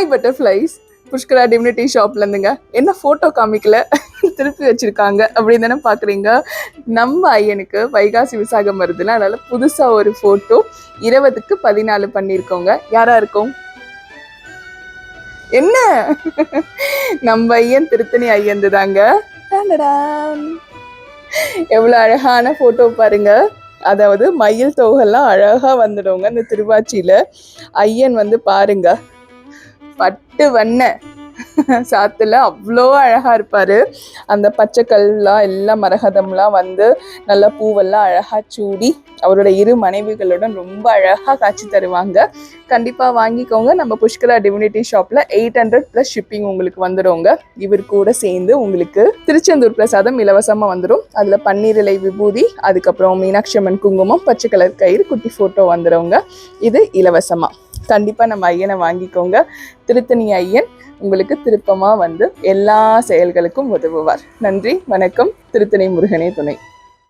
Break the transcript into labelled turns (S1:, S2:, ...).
S1: Hi butterflies, Pushkara divinity ஷாப்ல இருந்துங்க. என்ன போட்டோ காமிக்கல, திருப்பி வச்சிருக்காங்க அப்படின்னு தானே பாக்குறீங்க. நம்ம ஐயனுக்கு வைகாசி விசாகம் வருதுல, அதனால புதுசா ஒரு போட்டோ 20க்கு 14 பண்ணிருக்கோங்க. யாரா இருக்கும்? என்ன நம்ம ஐயன் திருத்தணி ஐயன் தாங்க. எவ்வளவு அழகான போட்டோ பாருங்க. அதாவது மயில் தோகெல்லாம் அழகா வந்துடுங்க இந்த திருவாச்சியில. ஐயன் வந்து பாருங்க, பட்டு வண்ண சாத்துல அவ்வளோ அழகா இருப்பாரு. அந்த பச்சை கல்லாம் எல்லாம் மரகதம்லாம் வந்து நல்லா பூவெல்லாம் அழகா சூடி அவரோட 2 மனைவிகளுடன் ரொம்ப அழகா காட்சி தருவாங்க. கண்டிப்பா வாங்கிக்கோங்க. நம்ம புஷ்கரா டிவினிட்டி ஷாப்ல 800 + ஷிப்பிங் உங்களுக்கு வந்துடுங்க. இவர் கூட சேர்ந்து உங்களுக்கு திருச்செந்தூர் பிரசாதம் இலவசமா வந்துடும். அதுல பன்னீர் இலை விபூதி, அதுக்கப்புறம் மீனாட்சி அம்மன் குங்குமம், பச்சை கலர் கயிறு, குட்டி போட்டோ வந்துடுங்க. இது இலவசமா. கண்டிப்பா நம்ம ஐயனை வாங்கிக்கோங்க. திருத்தணி ஐயன் உங்களுக்கு திருப்பமா வந்து எல்லா செயல்களுக்கும் உதவுவார். நன்றி, வணக்கம். திருத்தணி முருகனே துணை.